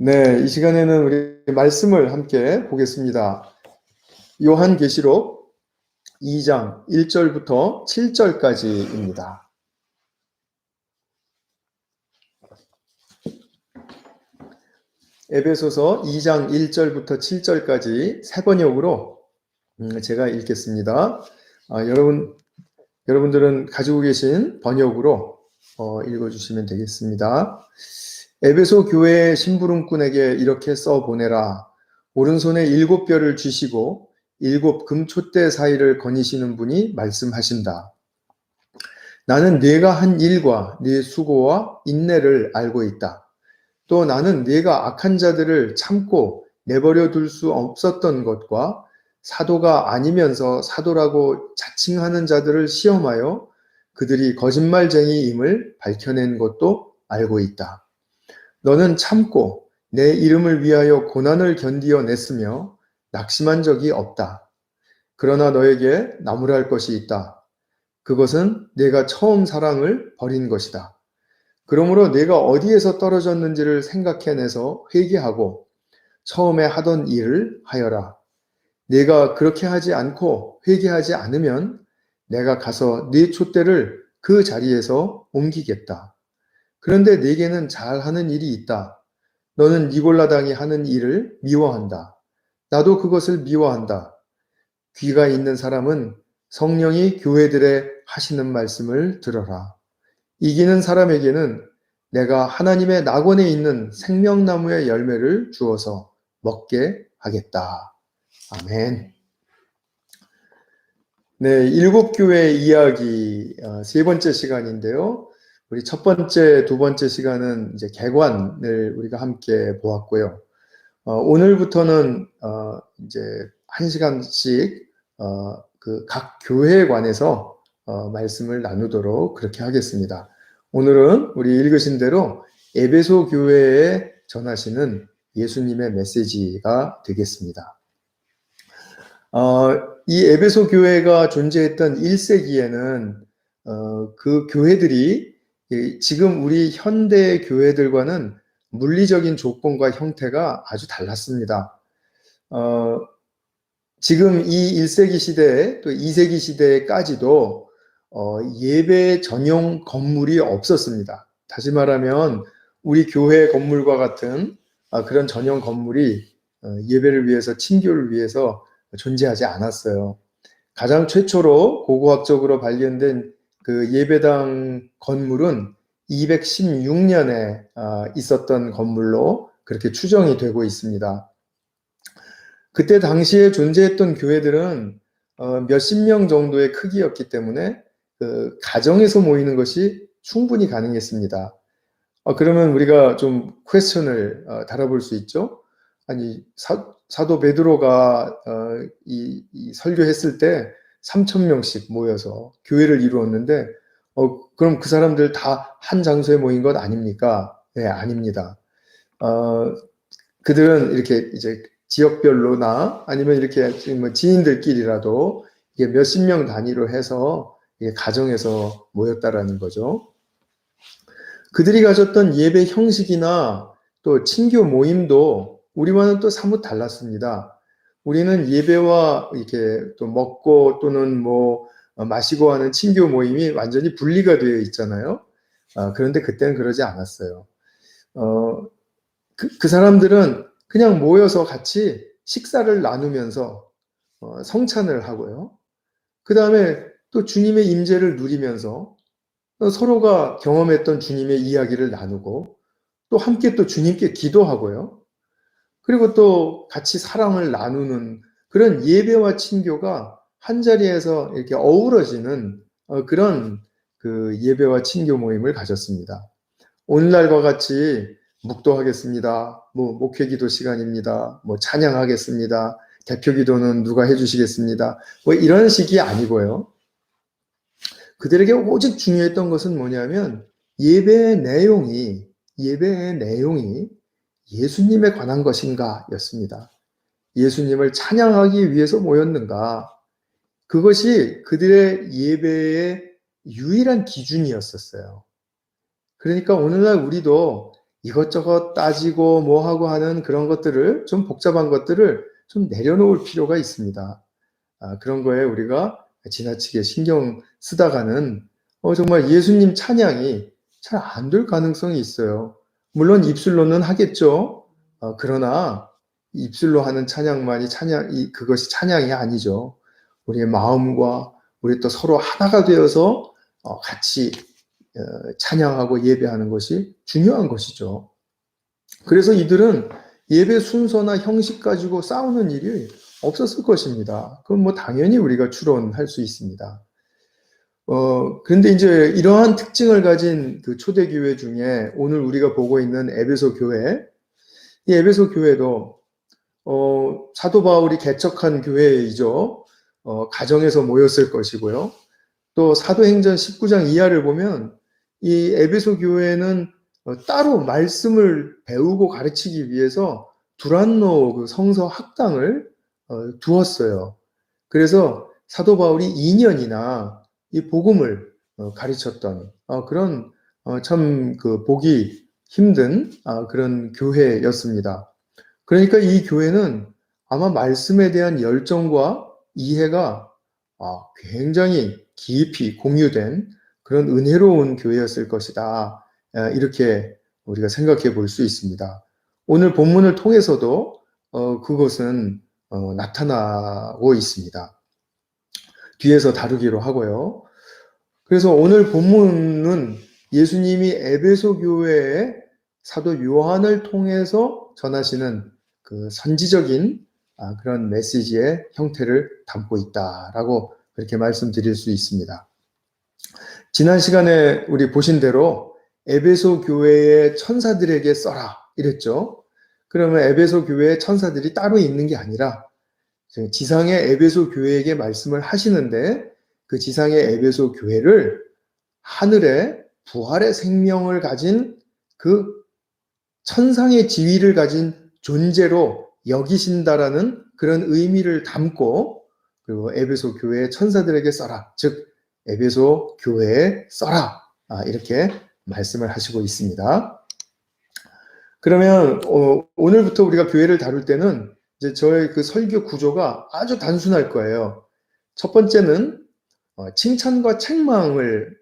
네, 이 시간에는 우리 말씀을 함께 보겠습니다. 요한계시록 2장 1절부터 7절까지입니다. 에베소서 2장 1절부터 7절까지 세 번역으로 제가 읽겠습니다. 여러분들은 가지고 계신 번역으로 읽어주시면 되겠습니다. 에베소 교회의 심부름꾼에게 이렇게 써보내라. 오른손에 7뼈를 쥐시고 7 금촛대 사이를 거니시는 분이 말씀하신다. 나는 네가 한 일과 네 수고와 인내를 알고 있다. 또 나는 네가 악한 자들을 참고 내버려 둘 수 없었던 것과 사도가 아니면서 사도라고 자칭하는 자들을 시험하여 그들이 거짓말쟁이임을 밝혀낸 것도 알고 있다. 너는 참고 내 이름을 위하여 고난을 견디어냈으며 낙심한 적이 없다. 그러나 너에게 나무랄 것이 있다. 그것은 내가 처음 사랑을 버린 것이다. 그러므로 내가 어디에서 떨어졌는지를 생각해내서 회개하고 처음에 하던 일을 하여라. 내가 그렇게 하지 않고 회개하지 않으면 내가 가서 네 촛대를 그 자리에서 옮기겠다. 그런데 네게는 잘하는 일이 있다. 너는 니골라당이 하는 일을 미워한다. 나도 그것을 미워한다. 귀가 있는 사람은 성령이 교회들에 하시는 말씀을 들어라. 이기는 사람에게는 내가 하나님의 낙원에 있는 생명나무의 열매를 주어서 먹게 하겠다. 아멘. 네, 7교회 이야기 세 번째 시간인데요. 우리 첫 번째, 두 번째 시간은 이제 개관을 우리가 함께 보았고요. 오늘부터는 이제 1시간씩 그 각 교회에 관해서 말씀을 나누도록 그렇게 하겠습니다. 오늘은 우리 읽으신 대로 에베소 교회에 전하시는 예수님의 메시지가 되겠습니다. 이 에베소 교회가 존재했던 1세기에는 그 교회들이 지금 우리 현대 교회들과는 물리적인 조건과 형태가 아주 달랐습니다. 지금 이 1세기 시대에 또 2세기 시대까지도 예배 전용 건물이 없었습니다. 다시 말하면 우리 교회 건물과 같은 그런 전용 건물이 예배를 위해서, 친교를 위해서 존재하지 않았어요. 가장 최초로 고고학적으로 발견된 그 예배당 건물은 216년에 있었던 건물로 그렇게 추정이 되고 있습니다. 그때 당시에 존재했던 교회들은 몇십 명 정도의 크기였기 때문에 그 가정에서 모이는 것이 충분히 가능했습니다. 그러면 우리가 좀 퀘스천을 달아볼 수 있죠. 아니 사도 베드로가 이 설교했을 때 3,000명씩 모여서 교회를 이루었는데 그럼 그 사람들 다 한 장소에 모인 것 아닙니까? 네, 아닙니다. 그들은 이렇게 이제 지역별로나 아니면 이렇게 뭐 지인들끼리라도 이게 몇십 명 단위로 해서 이게 가정에서 모였다라는 거죠. 그들이 가졌던 예배 형식이나 또 친교 모임도 우리와는 또 사뭇 달랐습니다. 우리는 예배와 이렇게 또 먹고 또는 뭐 마시고 하는 친교 모임이 완전히 분리가 되어 있잖아요. 그런데 그때는 그러지 않았어요. 그 사람들은 그냥 모여서 같이 식사를 나누면서 성찬을 하고요. 그 다음에 또 주님의 임재를 누리면서 서로가 경험했던 주님의 이야기를 나누고 또 함께 또 주님께 기도하고요. 그리고 또 같이 사랑을 나누는 그런 예배와 친교가 한자리에서 이렇게 어우러지는 그런 그 예배와 친교 모임을 가졌습니다. 오늘날과 같이 묵도하겠습니다. 뭐 목회기도 시간입니다. 뭐 찬양하겠습니다. 대표기도는 누가 해주시겠습니다. 뭐 이런 식이 아니고요. 그들에게 오직 중요했던 것은 뭐냐면 예배의 내용이 예수님에 관한 것인가 였습니다. 예수님을 찬양하기 위해서 모였는가? 그것이 그들의 예배의 유일한 기준이었었어요. 그러니까 오늘날 우리도 이것저것 따지고 뭐 하고 하는 그런 것들을 좀 복잡한 것들을 좀 내려놓을 필요가 있습니다. 그런 거에 우리가 지나치게 신경 쓰다가는 정말 예수님 찬양이 잘 안 될 가능성이 있어요. 물론 입술로는 하겠죠. 그러나 입술로 하는 찬양만이 그것이 찬양이 아니죠. 우리의 마음과 우리 또 서로 하나가 되어서 같이 찬양하고 예배하는 것이 중요한 것이죠. 그래서 이들은 예배 순서나 형식 가지고 싸우는 일이 없었을 것입니다. 그건 뭐 당연히 우리가 추론할 수 있습니다. 그런데 이제 이러한 특징을 가진 그 초대교회 중에 오늘 우리가 보고 있는 에베소 교회, 이 에베소 교회도 사도 바울이 개척한 교회이죠. 가정에서 모였을 것이고요. 또 사도행전 19장 이하를 보면 이 에베소 교회는 따로 말씀을 배우고 가르치기 위해서 두란노 그 성서 학당을 두었어요. 그래서 사도 바울이 2년이나 이 복음을 가르쳤던 그런 참 그 보기 힘든 그런 교회였습니다. 그러니까 이 교회는 아마 말씀에 대한 열정과 이해가 굉장히 깊이 공유된 그런 은혜로운 교회였을 것이다. 이렇게 우리가 생각해 볼 수 있습니다. 오늘 본문을 통해서도 그것은 나타나고 있습니다. 뒤에서 다루기로 하고요. 그래서 오늘 본문은 예수님이 에베소 교회에 사도 요한을 통해서 전하시는 그 선지적인 그런 메시지의 형태를 담고 있다라고 그렇게 말씀드릴 수 있습니다. 지난 시간에 우리 보신 대로 에베소 교회의 천사들에게 써라 이랬죠. 그러면 에베소 교회의 천사들이 따로 있는 게 아니라 지상의 에베소 교회에게 말씀을 하시는데 그 지상의 에베소 교회를 하늘의 부활의 생명을 가진 그 천상의 지위를 가진 존재로 여기신다라는 그런 의미를 담고 그리고 에베소 교회의 천사들에게 써라. 즉 에베소 교회에 써라. 이렇게 말씀을 하시고 있습니다. 그러면 오늘부터 우리가 교회를 다룰 때는 이제 저의 그 설교 구조가 아주 단순할 거예요. 첫 번째는 칭찬과 책망을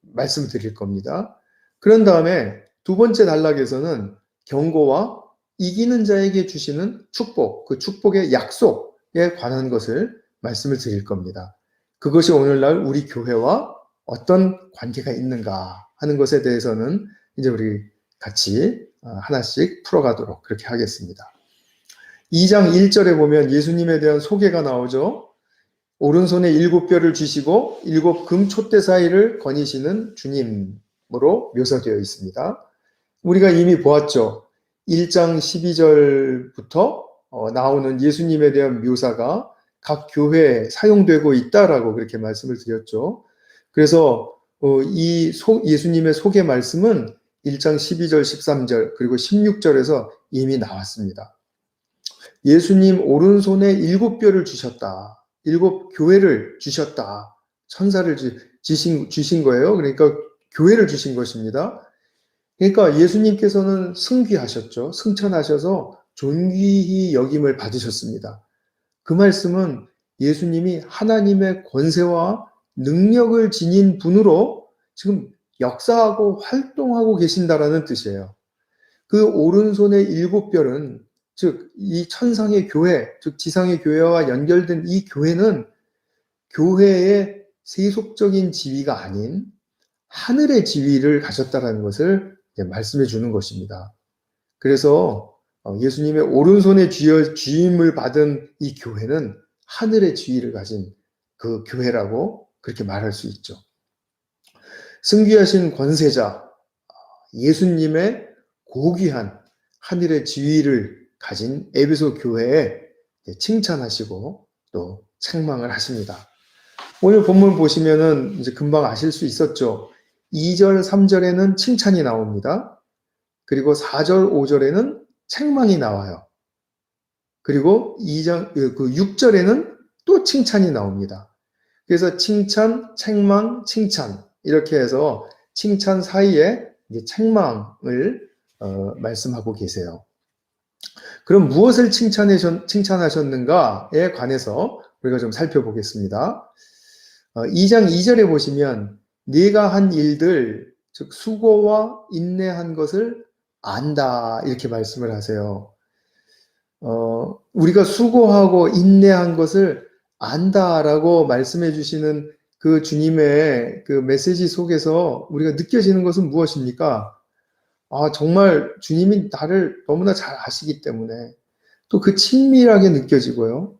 말씀드릴 겁니다. 그런 다음에 두 번째 단락에서는 경고와 이기는 자에게 주시는 축복, 그 축복의 약속에 관한 것을 말씀을 드릴 겁니다. 그것이 오늘날 우리 교회와 어떤 관계가 있는가 하는 것에 대해서는 이제 우리 같이 하나씩 풀어가도록 그렇게 하겠습니다. 2장 1절에 보면 예수님에 대한 소개가 나오죠. 오른손에 7뼈를 쥐시고 7 금촛대 사이를 거니시는 주님으로 묘사되어 있습니다. 우리가 이미 보았죠. 1장 12절부터 나오는 예수님에 대한 묘사가 각 교회에 사용되고 있다라고 그렇게 말씀을 드렸죠. 그래서 예수님의 소개 말씀은 1장 12절, 13절 그리고 16절에서 이미 나왔습니다. 예수님 오른손에 7뼈를 주셨다. 7 교회를 주셨다. 천사를 주신 거예요. 그러니까 교회를 주신 것입니다. 그러니까 예수님께서는 승귀하셨죠. 승천하셔서 존귀히 여김을 받으셨습니다. 그 말씀은 예수님이 하나님의 권세와 능력을 지닌 분으로 지금 역사하고 활동하고 계신다라는 뜻이에요. 그 오른손의 7뼈는 즉 이 천상의 교회, 즉 지상의 교회와 연결된 이 교회는 교회의 세속적인 지위가 아닌 하늘의 지위를 가졌다라는 것을 말씀해 주는 것입니다. 그래서 예수님의 오른손에 쥐임을 받은 이 교회는 하늘의 지위를 가진 그 교회라고 그렇게 말할 수 있죠. 승귀하신 권세자 예수님의 고귀한 하늘의 지위를 가진 에베소 교회에 칭찬하시고 또 책망을 하십니다. 오늘 본문 보시면은 이제 금방 아실 수 있었죠. 2절, 3절에는 칭찬이 나옵니다. 그리고 4절, 5절에는 책망이 나와요. 그리고 6절에는 또 칭찬이 나옵니다. 그래서 칭찬, 책망, 칭찬 이렇게 해서 칭찬 사이에 이제 책망을 말씀하고 계세요. 그럼 무엇을 칭찬하셨는가에 관해서 우리가 좀 살펴보겠습니다. 2장 2절에 보시면 네가 한 일들, 즉 수고와 인내한 것을 안다 이렇게 말씀을 하세요. 우리가 수고하고 인내한 것을 안다라고 말씀해 주시는 그 주님의 그 메시지 속에서 우리가 느껴지는 것은 무엇입니까? 정말 주님이 나를 너무나 잘 아시기 때문에 또 그 친밀하게 느껴지고요.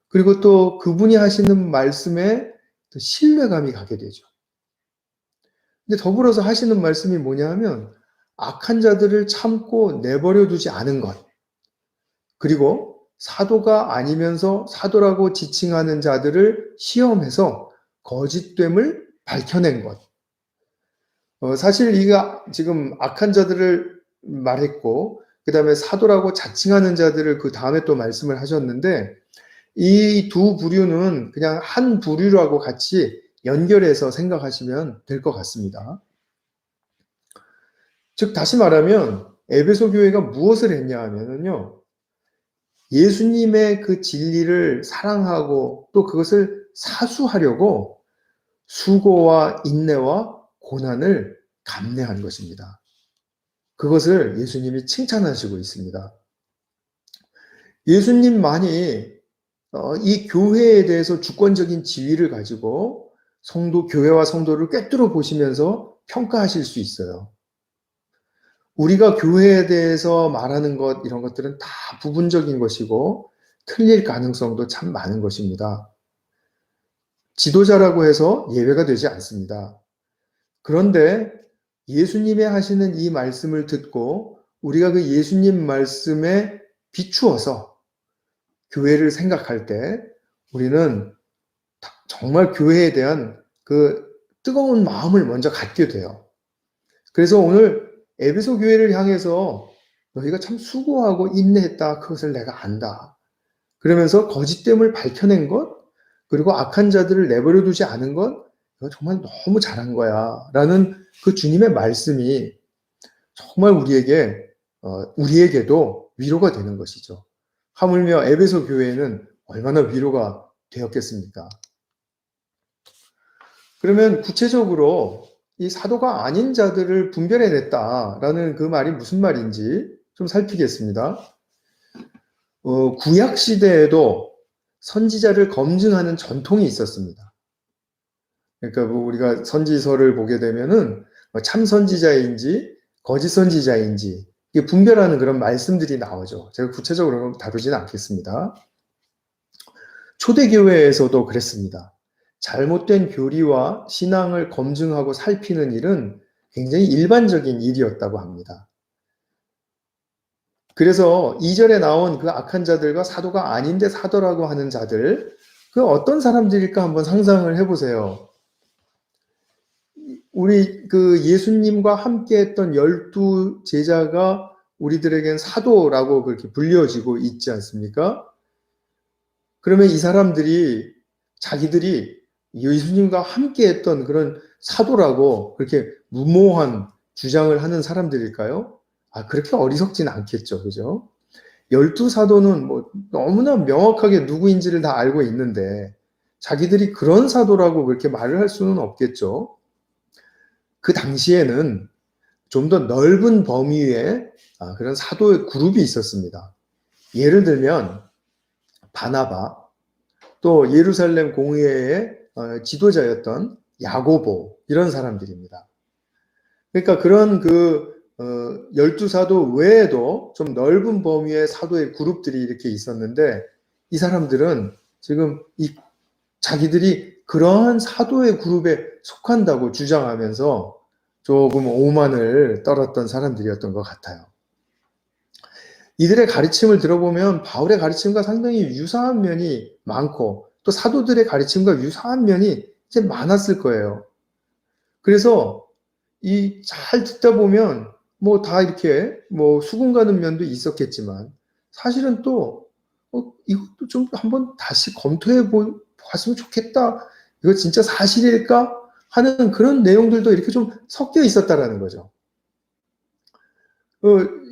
그리고 또 그분이 하시는 말씀에 또 신뢰감이 가게 되죠. 근데 더불어서 하시는 말씀이 뭐냐 하면 악한 자들을 참고 내버려 두지 않은 것. 그리고 사도가 아니면서 사도라고 지칭하는 자들을 시험해서 거짓됨을 밝혀낸 것. 사실 이가 지금 악한 자들을 말했고, 그 다음에 사도라고 자칭하는 자들을 그 다음에 또 말씀을 하셨는데, 이 두 부류는 그냥 한 부류라고 같이 연결해서 생각하시면 될 것 같습니다. 즉, 다시 말하면, 에베소 교회가 무엇을 했냐 하면요, 예수님의 그 진리를 사랑하고 또 그것을 사수하려고 수고와 인내와 고난을 감내한 것입니다. 그것을 예수님이 칭찬하시고 있습니다. 예수님만이 이 교회에 대해서 주권적인 지위를 가지고 교회와 성도를 꿰뚫어 보시면서 평가하실 수 있어요. 우리가 교회에 대해서 말하는 것, 이런 것들은 다 부분적인 것이고 틀릴 가능성도 참 많은 것입니다. 지도자라고 해서 예외가 되지 않습니다. 그런데 예수님의 하시는 이 말씀을 듣고 우리가 그 예수님 말씀에 비추어서 교회를 생각할 때 우리는 정말 교회에 대한 그 뜨거운 마음을 먼저 갖게 돼요. 그래서 오늘 에베소 교회를 향해서 너희가 참 수고하고 인내했다. 그것을 내가 안다. 그러면서 거짓됨을 밝혀낸 것, 그리고 악한 자들을 내버려 두지 않은 것, 이거 정말 너무 잘한 거야. 라는 그 주님의 말씀이 정말 우리에게도 위로가 되는 것이죠. 하물며 에베소 교회는 얼마나 위로가 되었겠습니까? 그러면 구체적으로 이 사도가 아닌 자들을 분별해냈다라는 그 말이 무슨 말인지 좀 살피겠습니다. 구약 시대에도 선지자를 검증하는 전통이 있었습니다. 그러니까 우리가 선지서를 보게 되면은 참 선지자인지 거짓 선지자인지 분별하는 그런 말씀들이 나오죠. 제가 구체적으로 다루지는 않겠습니다. 초대교회에서도 그랬습니다. 잘못된 교리와 신앙을 검증하고 살피는 일은 굉장히 일반적인 일이었다고 합니다. 그래서 2절에 나온 그 악한 자들과 사도가 아닌데 사도라고 하는 자들, 그 어떤 사람들일까 한번 상상을 해보세요. 우리 그 예수님과 함께 했던 12 제자가 우리들에겐 사도라고 그렇게 불려지고 있지 않습니까? 그러면 이 사람들이 자기들이 예수님과 함께 했던 그런 사도라고 그렇게 무모한 주장을 하는 사람들일까요? 그렇게 어리석진 않겠죠. 그죠? 12 사도는 뭐 너무나 명확하게 누구인지를 다 알고 있는데 자기들이 그런 사도라고 그렇게 말을 할 수는 없겠죠. 그 당시에는 좀 더 넓은 범위의 그런 사도의 그룹이 있었습니다. 예를 들면 바나바, 또 예루살렘 공회의 지도자였던 야고보, 이런 사람들입니다. 그러니까 그런 12사도 외에도 좀 넓은 범위의 사도의 그룹들이 이렇게 있었는데 이 사람들은 지금 자기들이 그러한 사도의 그룹에 속한다고 주장하면서 조금 오만을 떨었던 사람들이었던 것 같아요. 이들의 가르침을 들어보면 바울의 가르침과 상당히 유사한 면이 많고 또 사도들의 가르침과 유사한 면이 이제 많았을 거예요. 그래서 잘 듣다 보면 뭐 다 이렇게 뭐 수긍 가는 면도 있었겠지만 사실은 또 이것도 좀 한번 다시 검토해 봤으면 좋겠다. 이거 진짜 사실일까? 하는 그런 내용들도 이렇게 좀 섞여 있었다라는 거죠.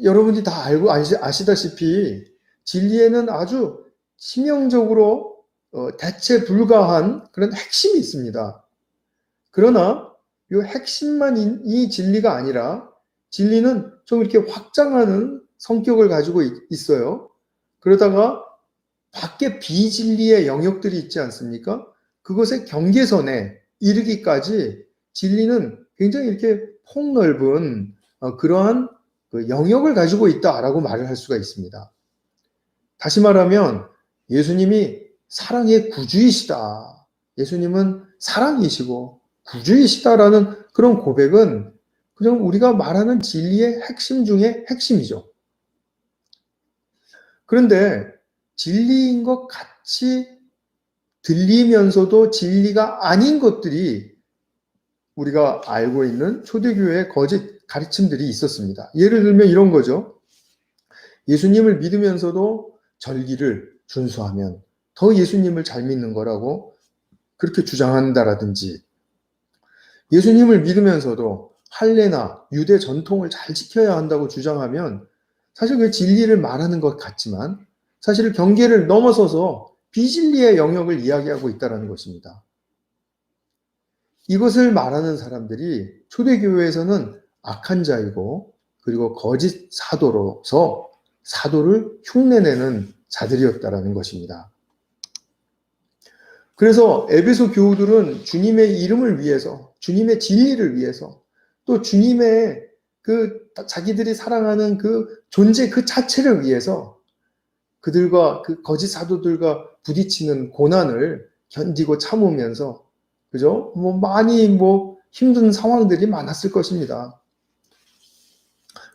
여러분이 다 알고 아시다시피 진리에는 아주 치명적으로 대체 불가한 그런 핵심이 있습니다. 그러나 이 핵심만 이 진리가 아니라 진리는 좀 이렇게 확장하는 성격을 가지고 있어요. 그러다가 밖에 비진리의 영역들이 있지 않습니까? 그것의 경계선에 이르기까지 진리는 굉장히 이렇게 폭넓은 그러한 그 영역을 가지고 있다라고 말을 할 수가 있습니다. 다시 말하면 예수님이 사랑의 구주이시다. 예수님은 사랑이시고 구주이시다라는 그런 고백은 그냥 우리가 말하는 진리의 핵심 중에 핵심이죠. 그런데 진리인 것 같이 들리면서도 진리가 아닌 것들이 우리가 알고 있는 초대교회의 거짓 가르침들이 있었습니다. 예를 들면 이런 거죠. 예수님을 믿으면서도 절기를 준수하면 더 예수님을 잘 믿는 거라고 그렇게 주장한다라든지, 예수님을 믿으면서도 할례나 유대 전통을 잘 지켜야 한다고 주장하면 사실 그 진리를 말하는 것 같지만 사실 경계를 넘어서서 비진리의 영역을 이야기하고 있다는 것입니다. 이것을 말하는 사람들이 초대교회에서는 악한 자이고 그리고 거짓 사도로서 사도를 흉내내는 자들이었다라는 것입니다. 그래서 에베소 교우들은 주님의 이름을 위해서, 주님의 진리를 위해서, 또 주님의 그 자기들이 사랑하는 그 존재 그 자체를 위해서 그들과 그 거짓 사도들과 부딪히는 고난을 견디고 참으면서, 그죠? 많이 힘든 상황들이 많았을 것입니다.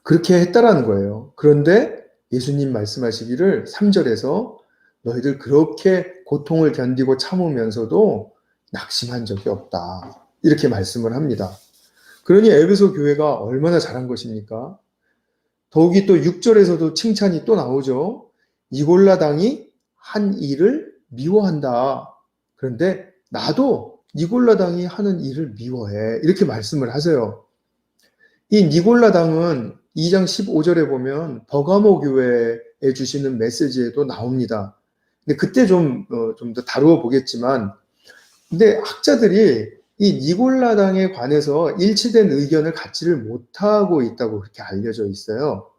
그렇게 했다라는 거예요. 그런데 예수님 말씀하시기를 3절에서 너희들 그렇게 고통을 견디고 참으면서도 낙심한 적이 없다. 이렇게 말씀을 합니다. 그러니 에베소 교회가 얼마나 잘한 것입니까? 더욱이 또 6절에서도 칭찬이 또 나오죠. 니골라 당이 한 일을 미워한다. 그런데 나도 니골라 당이 하는 일을 미워해. 이렇게 말씀을 하세요. 이 니골라 당은 2장 15절에 보면 버가모 교회에 주시는 메시지에도 나옵니다. 근데 그때 좀 더 다루어 보겠지만, 근데 학자들이 이 니골라 당에 관해서 일치된 의견을 갖지를 못하고 있다고 그렇게 알려져 있어요.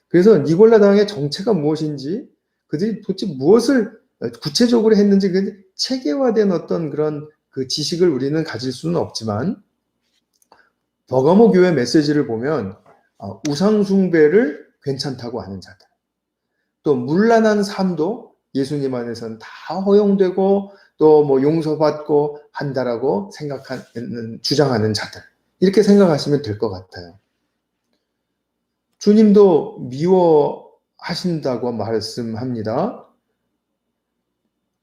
그래서 니골라 당의 정체가 무엇인지, 그들이 도대체 무엇을 구체적으로 했는지 체계화된 어떤 그런 그 지식을 우리는 가질 수는 없지만, 버가모 교회 메시지를 보면 우상 숭배를 괜찮다고 하는 자들, 또 문란한 삶도 예수님 안에서는 다 허용되고 또 용서받고 한다라고 주장하는 자들, 이렇게 생각하시면 될 것 같아요. 주님도 미워하신다고 말씀합니다.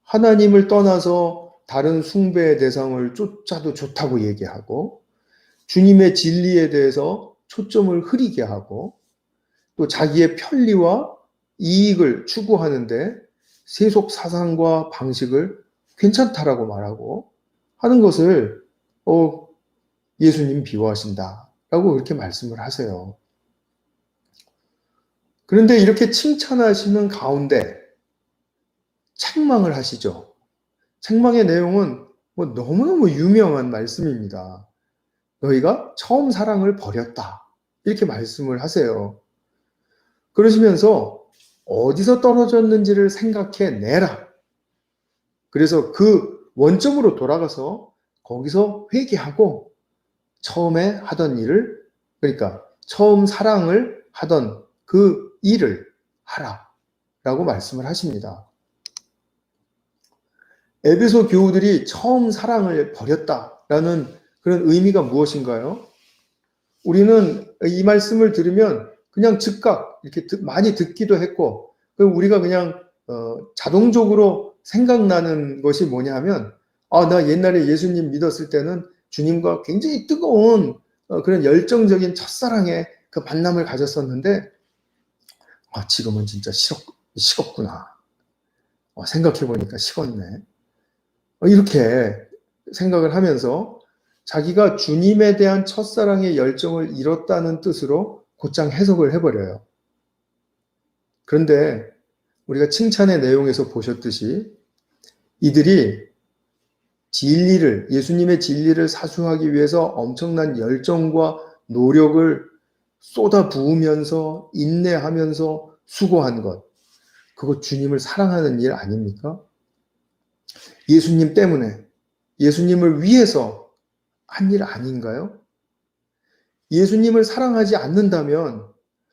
하나님을 떠나서 다른 숭배의 대상을 쫓아도 좋다고 얘기하고, 주님의 진리에 대해서 초점을 흐리게 하고, 또 자기의 편리와 이익을 추구하는데 세속 사상과 방식을 괜찮다라고 말하고 하는 것을 예수님 비호하신다라고 그렇게 말씀을 하세요. 그런데 이렇게 칭찬하시는 가운데 책망을 하시죠. 책망의 내용은 너무너무 유명한 말씀입니다. 너희가 처음 사랑을 버렸다. 이렇게 말씀을 하세요. 그러시면서 어디서 떨어졌는지를 생각해 내라. 그래서 그 원점으로 돌아가서 거기서 회개하고 처음에 하던 일을, 그러니까 처음 사랑을 하던 그 일을 하라. 라고 말씀을 하십니다. 에베소 교우들이 처음 사랑을 버렸다라는 그런 의미가 무엇인가요? 우리는 이 말씀을 들으면 그냥 즉각 이렇게 많이 듣기도 했고, 우리가 그냥 자동적으로 생각나는 것이 뭐냐 하면, 나 옛날에 예수님 믿었을 때는 주님과 굉장히 뜨거운 그런 열정적인 첫사랑의 그 만남을 가졌었는데 지금은 진짜 식었구나. 생각해보니까 식었네. 이렇게 생각을 하면서 자기가 주님에 대한 첫사랑의 열정을 잃었다는 뜻으로 곧장 해석을 해버려요. 그런데 우리가 칭찬의 내용에서 보셨듯이 이들이 진리를, 예수님의 진리를 사수하기 위해서 엄청난 열정과 노력을 쏟아 부으면서 인내하면서 수고한 것, 그거 주님을 사랑하는 일 아닙니까? 예수님 때문에, 예수님을 위해서 한 일 아닌가요? 예수님을 사랑하지 않는다면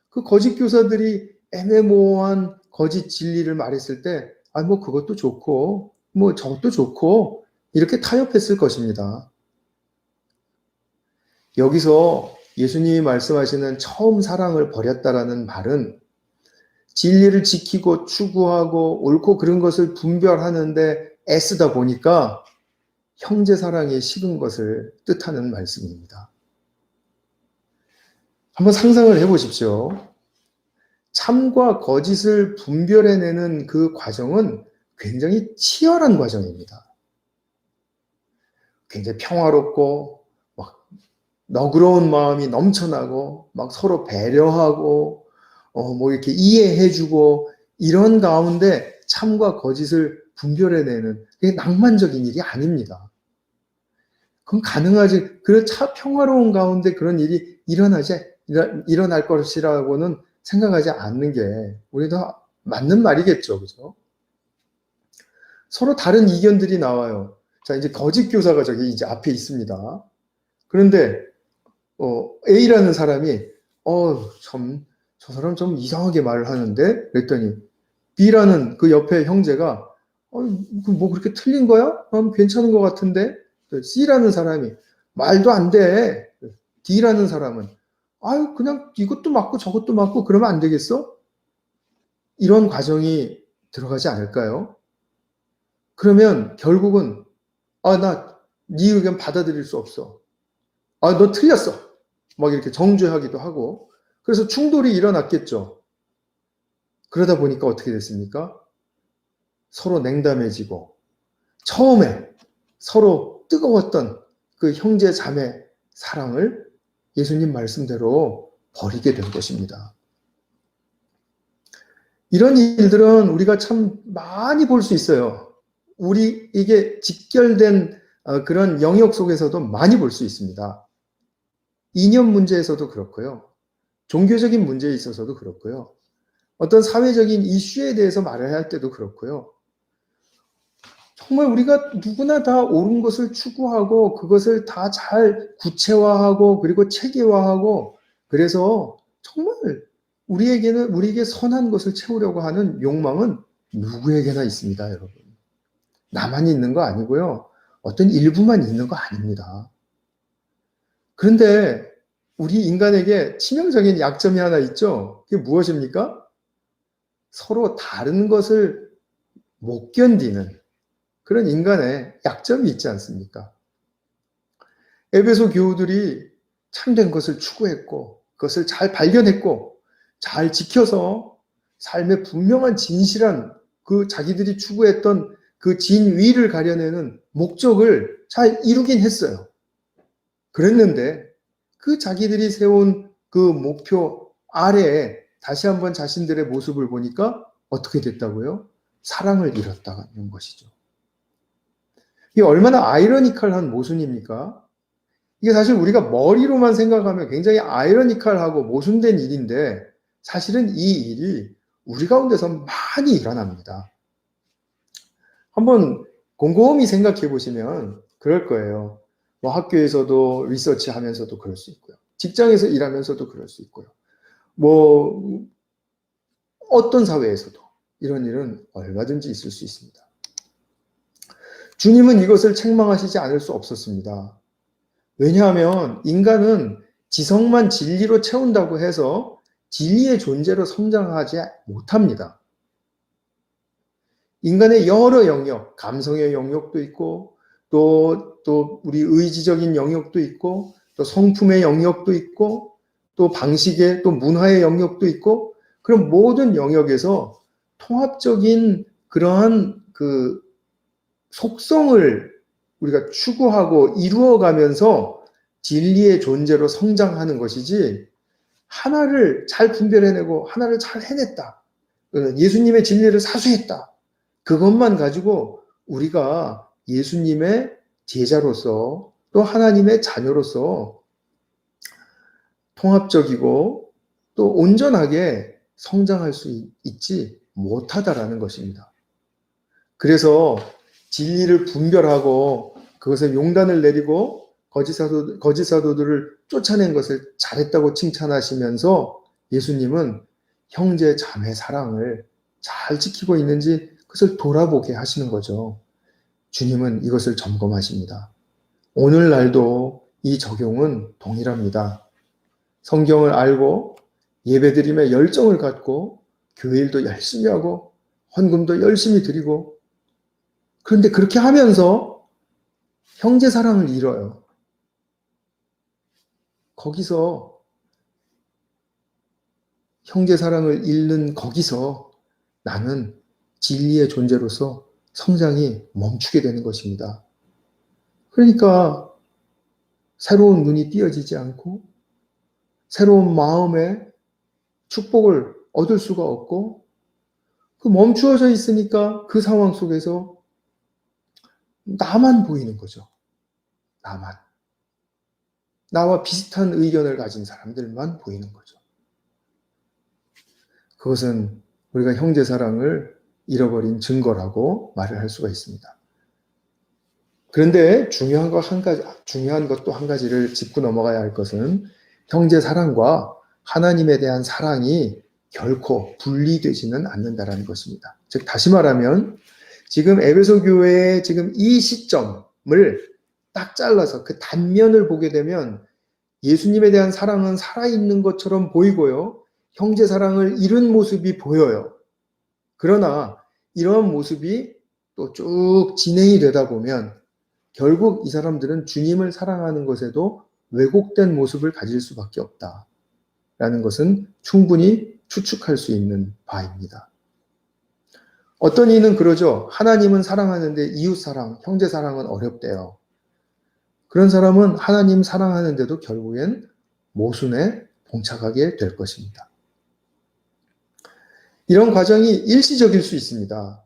그 거짓 교사들이 애매모호한 거짓 진리를 말했을 때, 뭐 그것도 좋고, 뭐 저것도 좋고, 이렇게 타협했을 것입니다. 여기서 예수님이 말씀하시는 처음 사랑을 버렸다라는 말은 진리를 지키고 추구하고 옳고 그른 것을 분별하는데 애쓰다 보니까 형제 사랑에 식은 것을 뜻하는 말씀입니다. 한번 상상을 해보십시오. 참과 거짓을 분별해내는 그 과정은 굉장히 치열한 과정입니다. 굉장히 평화롭고 막 너그러운 마음이 넘쳐나고 막 서로 배려하고 뭐 이렇게 이해해주고 이런 가운데 참과 거짓을 분별해내는 그게 낭만적인 일이 아닙니다. 그건 가능하지. 그런 평화로운 가운데 그런 일이 일어날 것이라고는 생각하지 않는 게 우리도 맞는 말이겠죠. 그죠? 서로 다른 이견들이 나와요. 자, 이제 거짓 교사가 저기 이제 앞에 있습니다. 그런데, A라는 사람이, 참, 저 사람 좀 이상하게 말을 하는데? 그랬더니, B라는 그 옆에 형제가, 뭐 그렇게 틀린 거야? 괜찮은 것 같은데? C라는 사람이, 말도 안 돼. D라는 사람은, 그냥 이것도 맞고 저것도 맞고 그러면 안 되겠어? 이런 과정이 들어가지 않을까요? 그러면 결국은, 나 네 의견 받아들일 수 없어. 너 틀렸어. 막 이렇게 정죄하기도 하고. 그래서 충돌이 일어났겠죠. 그러다 보니까 어떻게 됐습니까? 서로 냉담해지고, 처음에 서로 뜨거웠던 그 형제 자매 사랑을 예수님 말씀대로 버리게 된 것입니다. 이런 일들은 우리가 참 많이 볼 수 있어요. 이게 직결된 그런 영역 속에서도 많이 볼 수 있습니다. 이념 문제에서도 그렇고요. 종교적인 문제에 있어서도 그렇고요. 어떤 사회적인 이슈에 대해서 말을 할 때도 그렇고요. 정말 우리가 누구나 다 옳은 것을 추구하고 그것을 다 잘 구체화하고 그리고 체계화하고 그래서 정말 우리에게 선한 것을 채우려고 하는 욕망은 누구에게나 있습니다, 여러분. 나만 있는 거 아니고요. 어떤 일부만 있는 거 아닙니다. 그런데 우리 인간에게 치명적인 약점이 하나 있죠. 그게 무엇입니까? 서로 다른 것을 못 견디는 그런 인간의 약점이 있지 않습니까? 에베소 교우들이 참된 것을 추구했고 그것을 잘 발견했고 잘 지켜서 삶의 분명한 진실한 그 자기들이 추구했던 그 진위를 가려내는 목적을 잘 이루긴 했어요. 그랬는데 그 자기들이 세운 그 목표 아래에 다시 한번 자신들의 모습을 보니까 어떻게 됐다고요? 사랑을 잃었다는 것이죠. 이게 얼마나 아이러니컬한 모순입니까? 이게 사실 우리가 머리로만 생각하면 굉장히 아이러니컬하고 모순된 일인데 사실은 이 일이 우리 가운데서 많이 일어납니다. 한번 곰곰이 생각해 보시면 그럴 거예요. 뭐 학교에서도 리서치 하면서도 그럴 수 있고요. 직장에서 일하면서도 그럴 수 있고요. 뭐 어떤 사회에서도 이런 일은 얼마든지 있을 수 있습니다. 주님은 이것을 책망하시지 않을 수 없었습니다. 왜냐하면 인간은 지성만 진리로 채운다고 해서 진리의 존재로 성장하지 못합니다. 인간의 여러 영역, 감성의 영역도 있고 또 우리 의지적인 영역도 있고 또 성품의 영역도 있고 또 방식의 또 문화의 영역도 있고 그런 모든 영역에서 통합적인 그러한 그 속성을 우리가 추구하고 이루어가면서 진리의 존재로 성장하는 것이지 하나를 잘 분별해내고 하나를 잘 해냈다. 예수님의 진리를 사수했다. 그것만 가지고 우리가 예수님의 제자로서 또 하나님의 자녀로서 통합적이고 또 온전하게 성장할 수 있지 못하다라는 것입니다. 그래서 진리를 분별하고 그것에 용단을 내리고 거짓 사도들을 쫓아낸 것을 잘했다고 칭찬하시면서 예수님은 형제 자매 사랑을 잘 지키고 있는지 그것을 돌아보게 하시는 거죠. 주님은 이것을 점검하십니다. 오늘날도 이 적용은 동일합니다. 성경을 알고 예배드림에 열정을 갖고 교회 일도 열심히 하고 헌금도 열심히 드리고 그런데 그렇게 하면서 형제 사랑을 잃어요. 거기서 형제 사랑을 잃는 거기서 나는 진리의 존재로서 성장이 멈추게 되는 것입니다. 그러니까 새로운 눈이 띄어지지 않고 새로운 마음에 축복을 얻을 수가 없고 그 멈추어져 있으니까 그 상황 속에서 나만 보이는 거죠. 나만. 나와 비슷한 의견을 가진 사람들만 보이는 거죠. 그것은 우리가 형제 사랑을 잃어버린 증거라고 말을 할 수가 있습니다. 그런데 중요한 것도 한 가지를 짚고 넘어가야 할 것은 형제 사랑과 하나님에 대한 사랑이 결코 분리되지는 않는다라는 것입니다. 즉 다시 말하면 지금 에베소 교회의 지금 이 시점을 딱 잘라서 그 단면을 보게 되면 예수님에 대한 사랑은 살아있는 것처럼 보이고요. 형제 사랑을 잃은 모습이 보여요. 그러나 이러한 모습이 또 쭉 진행이 되다 보면 결국 이 사람들은 주님을 사랑하는 것에도 왜곡된 모습을 가질 수밖에 없다라는 것은 충분히 추측할 수 있는 바입니다. 어떤 이는 그러죠. 하나님은 사랑하는데 이웃 사랑, 형제 사랑은 어렵대요. 그런 사람은 하나님 사랑하는데도 결국엔 모순에 봉착하게 될 것입니다. 이런 과정이 일시적일 수 있습니다.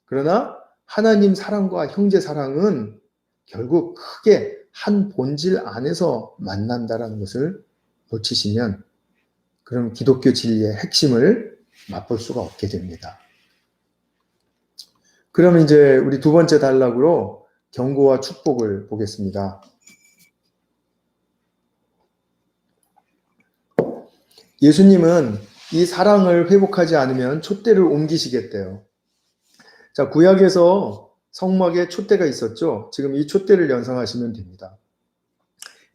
그러나 하나님 사랑과 형제 사랑은 결국 크게 한 본질 안에서 만난다라는 것을 놓치시면 그럼 기독교 진리의 핵심을 맛볼 수가 없게 됩니다. 그럼 이제 우리 두 번째 단락으로 경고와 축복을 보겠습니다. 예수님은 이 사랑을 회복하지 않으면 촛대를 옮기시겠대요. 자, 구약에서 성막에 촛대가 있었죠. 지금 이 촛대를 연상하시면 됩니다.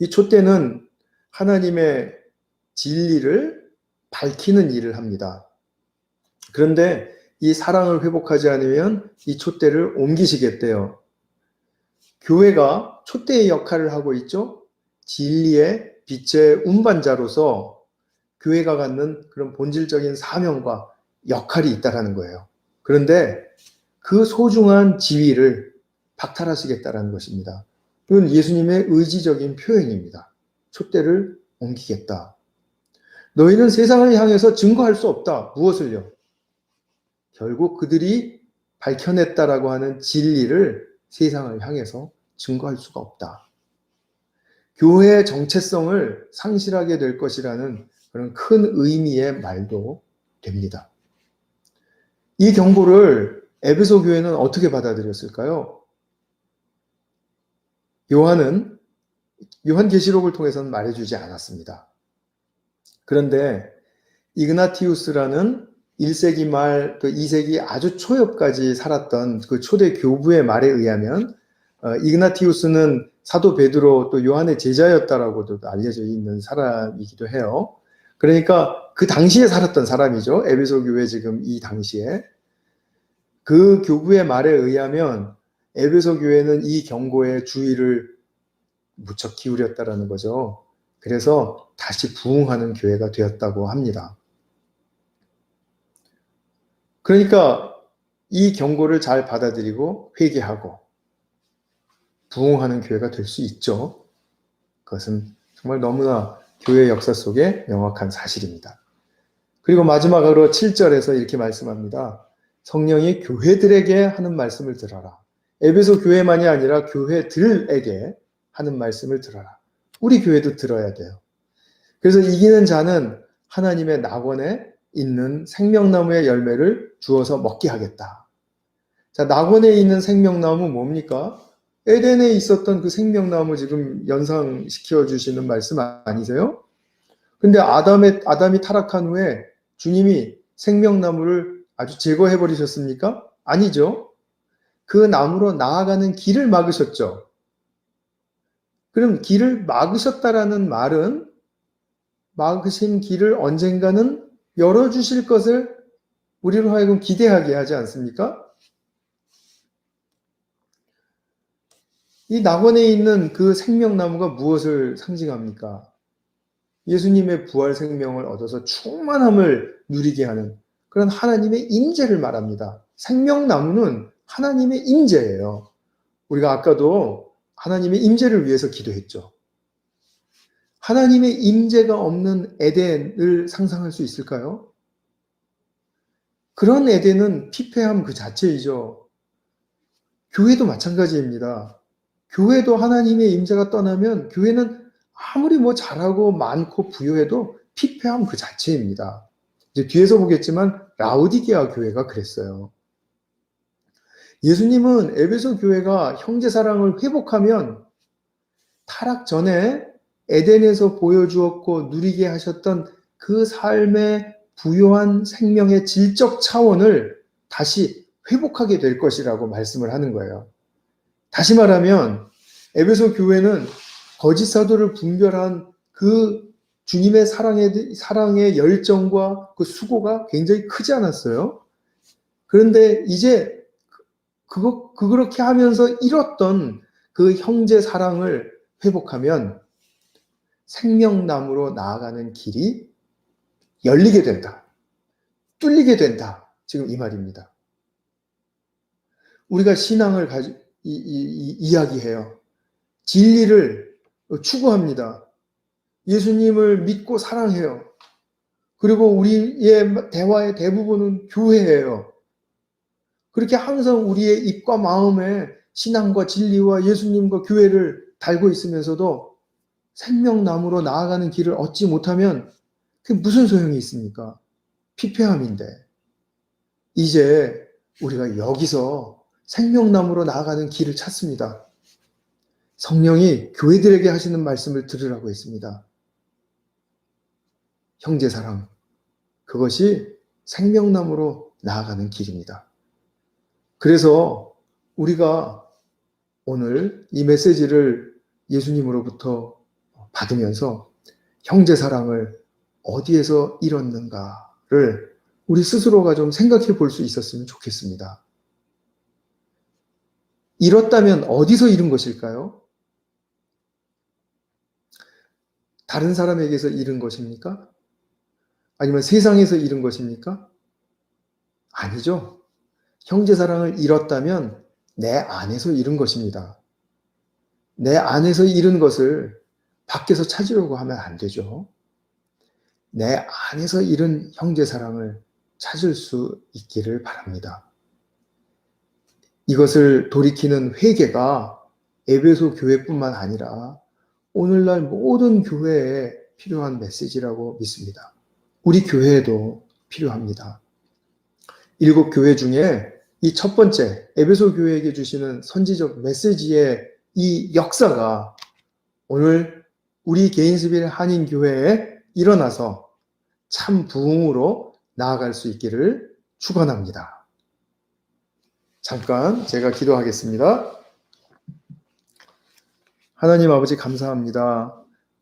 이 촛대는 하나님의 진리를 밝히는 일을 합니다. 그런데 이 사랑을 회복하지 않으면 이 촛대를 옮기시겠대요. 교회가 촛대의 역할을 하고 있죠. 진리의 빛의 운반자로서 교회가 갖는 그런 본질적인 사명과 역할이 있다라는 거예요. 그런데 그 소중한 지위를 박탈하시겠다라는 것입니다. 이건 예수님의 의지적인 표현입니다. 촛대를 옮기겠다. 너희는 세상을 향해서 증거할 수 없다. 무엇을요? 결국 그들이 밝혀냈다라고 하는 진리를 세상을 향해서 증거할 수가 없다. 교회의 정체성을 상실하게 될 것이라는 그런 큰 의미의 말도 됩니다. 이 경고를 에베소 교회는 어떻게 받아들였을까요? 요한계시록을 통해서는 말해주지 않았습니다. 그런데 이그나티우스라는 1세기 말, 또 2세기 아주 초엽까지 살았던 그 초대 교부의 말에 의하면 이그나티우스는 사도 베드로 또 요한의 제자였다라고도 알려져 있는 사람이기도 해요. 그러니까 그 당시에 살았던 사람이죠. 에베소 교회 지금 이 당시에. 그 교부의 말에 의하면 에베소 교회는 이 경고에 주의를 무척 기울였다라는 거죠. 그래서 다시 부흥하는 교회가 되었다고 합니다. 그러니까 이 경고를 잘 받아들이고 회개하고 부흥하는 교회가 될 수 있죠. 그것은 정말 너무나 교회 역사 속의 명확한 사실입니다. 그리고 마지막으로 7절에서 이렇게 말씀합니다. 성령이 교회들에게 하는 말씀을 들어라. 에베소 교회만이 아니라 교회들에게 하는 말씀을 들어라. 우리 교회도 들어야 돼요. 그래서 이기는 자는 하나님의 낙원에 있는 생명나무의 열매를 주어서 먹게 하겠다. 자, 낙원에 있는 생명나무 뭡니까? 에덴에 있었던 그 생명나무 지금 연상시켜 주시는 말씀 아니세요? 근데 아담이 타락한 후에 주님이 생명나무를 아주 제거해 버리셨습니까? 아니죠. 그 나무로 나아가는 길을 막으셨죠. 그럼 길을 막으셨다라는 말은 막으신 길을 언젠가는 열어주실 것을 우리로 하여금 기대하게 하지 않습니까? 이 낙원에 있는 그 생명나무가 무엇을 상징합니까? 예수님의 부활 생명을 얻어서 충만함을 누리게 하는 그런 하나님의 임재를 말합니다. 생명나무는 하나님의 임재예요. 우리가 아까도 하나님의 임재를 위해서 기도했죠. 하나님의 임재가 없는 에덴을 상상할 수 있을까요? 그런 에덴은 피폐함 그 자체이죠. 교회도 마찬가지입니다. 교회도 하나님의 임재가 떠나면 교회는 아무리 뭐 잘하고 많고 부유해도 피폐함 그 자체입니다. 이제 뒤에서 보겠지만 라오디게아 교회가 그랬어요. 예수님은 에베소 교회가 형제 사랑을 회복하면 타락 전에 에덴에서 보여주었고 누리게 하셨던 그 삶의 부요한 생명의 질적 차원을 다시 회복하게 될 것이라고 말씀을 하는 거예요. 다시 말하면 에베소 교회는 거짓 사도를 분별한 그 주님의 사랑의 열정과 그 수고가 굉장히 크지 않았어요. 그런데 이제 그렇게 하면서 잃었던 그 형제 사랑을 회복하면 생명나무로 나아가는 길이 열리게 된다. 뚫리게 된다. 지금 이 말입니다. 우리가 신앙을 이야기해요. 진리를 추구합니다. 예수님을 믿고 사랑해요. 그리고 우리의 대화의 대부분은 교회예요. 그렇게 항상 우리의 입과 마음에 신앙과 진리와 예수님과 교회를 달고 있으면서도 생명나무로 나아가는 길을 얻지 못하면 그게 무슨 소용이 있습니까? 피폐함인데. 이제 우리가 여기서 생명나무로 나아가는 길을 찾습니다. 성령이 교회들에게 하시는 말씀을 들으라고 했습니다. 형제사랑, 그것이 생명나무로 나아가는 길입니다. 그래서 우리가 오늘 이 메시지를 예수님으로부터 받으면서 형제사랑을 어디에서 잃었는가를 우리 스스로가 좀 생각해 볼 수 있었으면 좋겠습니다. 잃었다면 어디서 잃은 것일까요? 다른 사람에게서 잃은 것입니까? 아니면 세상에서 잃은 것입니까? 아니죠. 형제사랑을 잃었다면 내 안에서 잃은 것입니다. 내 안에서 잃은 것을 밖에서 찾으려고 하면 안 되죠. 내 안에서 잃은 형제사랑을 찾을 수 있기를 바랍니다. 이것을 돌이키는 회개가 에베소 교회뿐만 아니라 오늘날 모든 교회에 필요한 메시지라고 믿습니다. 우리 교회에도 필요합니다. 7 교회 중에 이 첫 번째 에베소 교회에게 주시는 선지적 메시지의 이 역사가 오늘 우리 게인스빌 한인교회에 일어나서 참 부흥으로 나아갈 수 있기를 축원합니다. 잠깐 제가 기도하겠습니다. 하나님 아버지 감사합니다.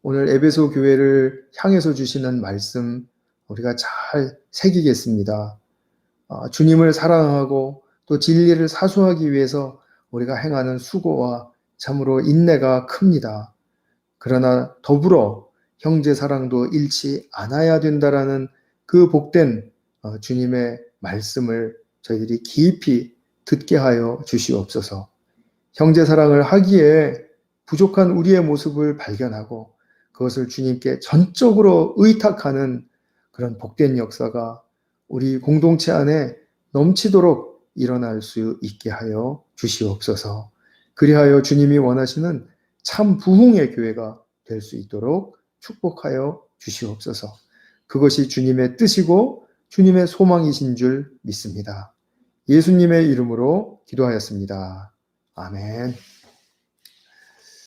오늘 에베소 교회를 향해서 주시는 말씀 우리가 잘 새기겠습니다. 주님을 사랑하고 또 진리를 사수하기 위해서 우리가 행하는 수고와 참으로 인내가 큽니다. 그러나 더불어 형제 사랑도 잃지 않아야 된다라는 그 복된 주님의 말씀을 저희들이 깊이 듣게 하여 주시옵소서. 형제 사랑을 하기에 부족한 우리의 모습을 발견하고 그것을 주님께 전적으로 의탁하는 그런 복된 역사가 우리 공동체 안에 넘치도록 일어날 수 있게 하여 주시옵소서. 그리하여 주님이 원하시는 참 부흥의 교회가 될 수 있도록 축복하여 주시옵소서. 그것이 주님의 뜻이고 주님의 소망이신 줄 믿습니다. 예수님의 이름으로 기도하였습니다. 아멘.